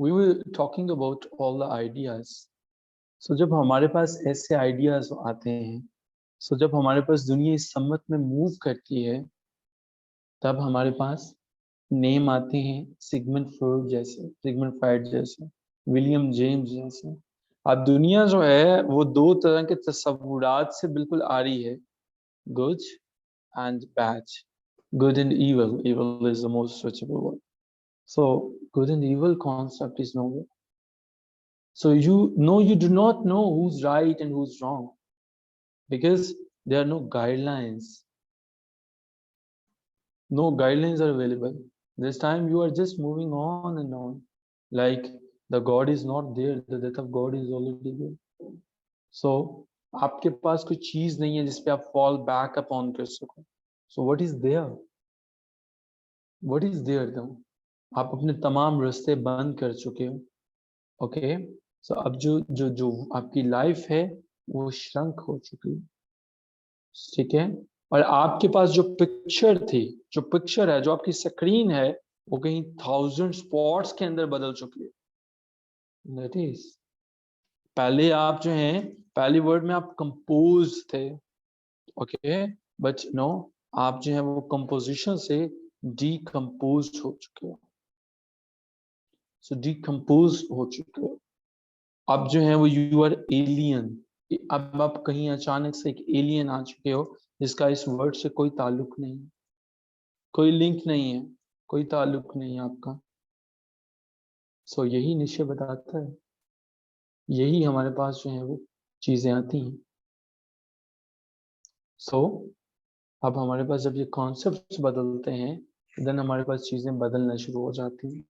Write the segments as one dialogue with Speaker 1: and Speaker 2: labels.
Speaker 1: we were talking about all the ideas. So जब हमारे पास ऐसे आइडियाज आते हैं, so जब हमारे पास दुनिया इस सम्मत में मूव करती है, तब हमारे पास नेम आते हैं सिगमंड फ्रॉइड जैसे, सिगमंड फ्राइड जैसे, विलियम जेम्स जैसे। अब दुनिया जो है वो दो तरह के तस्वुरात से बिल्कुल आ रही है, good and bad, good and evil. Evil is the most switchable word. So good and evil concept is nowhere. So you know, you do not know who's right and who's wrong because there are no guidelines. No guidelines are available. This time you are just moving on and on. Like the God is not there, the death of God is already there. So आपके पास कोई चीज नहीं है जिसपे आप fall back upon कर सको. So what is there? What is there though? आप अपने तमाम रास्ते बंद कर चुके हो. ओके, सो अब जो जो जो आपकी लाइफ है वो श्रंक हो चुकी है, ठीक है. और आपके पास जो पिक्चर थी, जो पिक्चर है, जो आपकी स्क्रीन है, वो कहीं 1000 स्पॉट्स के अंदर बदल चुकी है. दैट इज, पहले आप जो हैं, पहली वर्ड में आप कंपोज थे, ओके, बट नो, आप जो है वो कंपोजिशन से डीकंपोज हो चुके हो. सो डीकंपोज हो चुके हो. अब जो है वो यू आर एलियन. अब आप कहीं अचानक से एक एलियन आ चुके हो जिसका इस वर्ड से कोई ताल्लुक नहीं है, कोई लिंक नहीं है, कोई ताल्लुक नहीं है आपका. सो यही निश्चय बताता है, यही हमारे पास जो है वो चीजें आती हैं. सो अब हमारे पास जब ये कॉन्सेप्ट्स बदलते हैं, देन हमारे पास चीजें बदलना शुरू हो जाती हैं.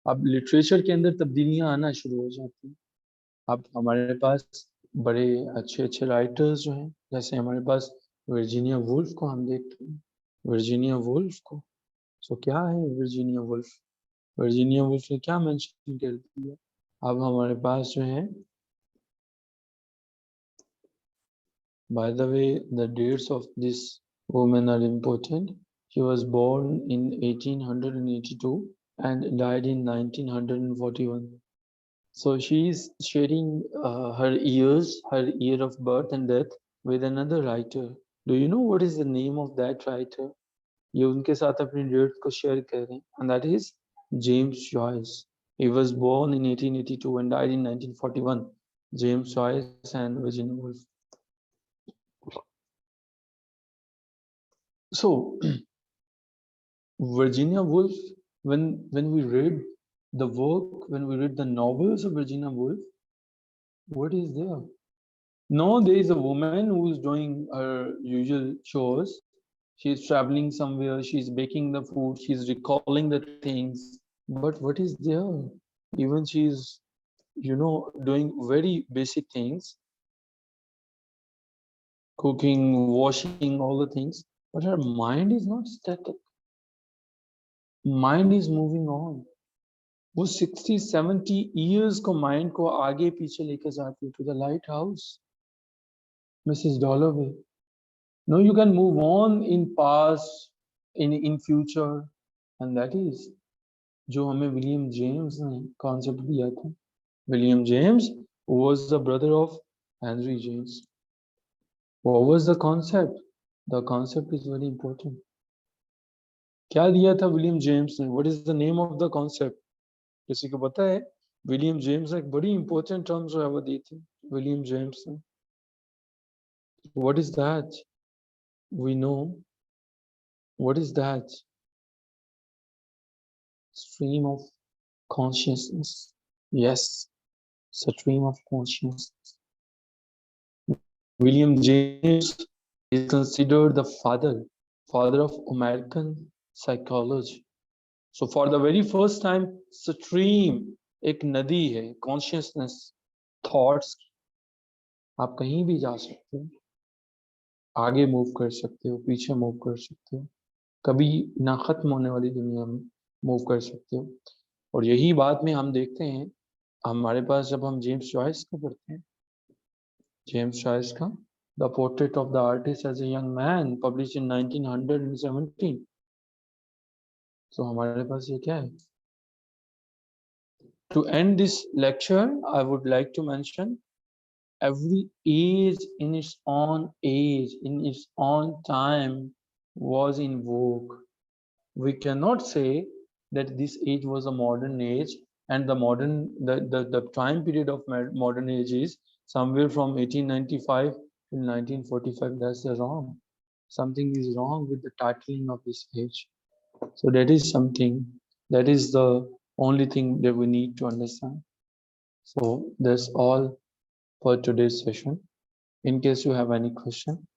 Speaker 1: अब लिटरेचर के अंदर तब्दीलियां आना शुरू हो जाती हैं. अब हमारे पास बड़े अच्छे अच्छे राइटर्स जो हैं, जैसे हमारे पास वर्जीनिया वुल्फ को हम देखते हैं, वर्जीनिया वुल्फ को. सो क्या है वर्जीनिया वुल्फ? वर्जीनिया वुल्फ ने क्या मेंशन कर दिया? अब हमारे पास जो है, by the way the dates of this woman are important. She was born in 1882 and died in 1941. So she is sharing her year of birth and death with another writer. Do you know what is the name of that writer? ये उनके साथ अपनी date को share कर रहे हैं, and that is James Joyce. He was born in 1882 and died in 1941. James Joyce and Virginia Woolf. So Virginia Woolf, when we read the work, when we read the novels of Virginia Woolf, what is there? No, there is a woman who is doing her usual chores. She's traveling somewhere, she's baking the food, she's recalling the things. But what is there? Even she's, doing very basic things, cooking, washing, all the things. But her mind is not static. Mind is moving on. वो 60-70 years को mind को आगे पीछे लेकर जाती है, to the lighthouse. Mrs. Dalloway. No, you can move on in past, in future, and that is जो हमें विलियम जेम्स ने कॉन्सेप्ट दिया था. William James was the brother of Henry James. What was the concept? The concept is very important. क्या दिया था William James ने? What is the name of the concept? किसी को पता है? विलियम जेम्स ने एक बड़ी important term जो है वो दी थी विलियम जेम्स ने. What is that? We know. What is that? Stream of consciousness. Yes, stream of consciousness. William James is considered the father of American psychology. So for the very first time, stream एक नदी है, consciousness, thoughts. आप कहीं भी जा सकते हो, आगे मूव कर सकते हो, पीछे मूव कर सकते हो, कभी ना खत्म होने वाली दुनिया में मूव कर सकते हो. और यही बात में हम देखते हैं हमारे पास जब हम जेम्स जॉयस को पढ़ते हैं, जेम्स जॉयस का The Portrait of the Artist as a Young Man, published in 1917. So हमारे पास ये क्या है? To end this lecture, I would like to mention every age in its own age, in its own time, was in vogue. We cannot say that this age was a modern age, and the time period of modern age is somewhere from 1895 to 1945. That's the wrong. Something is wrong with the titling of this age. So that is something, that is the only thing that we need to understand. So that's all for today's session. In case you have any question,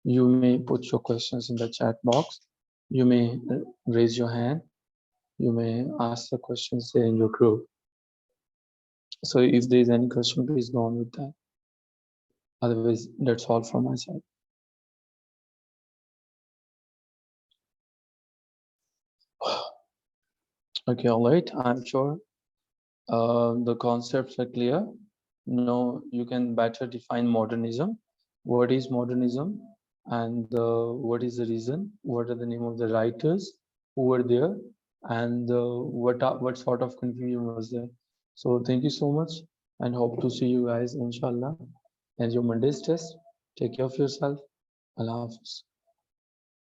Speaker 1: you may put your questions in the chat box. You may raise your hand. You may ask the questions there in your group. So if there is any question, please go on with that. Otherwise, that's all from my side. Okay, all right. I'm sure the concepts are clear. Now you can better define modernism. What is modernism, and what is the reason? What are the name of the writers who were there, and what sort of confusion was there? So thank you so much, and hope to see you guys inshallah and your Monday's test. Take care of yourself. Allah Hafiz.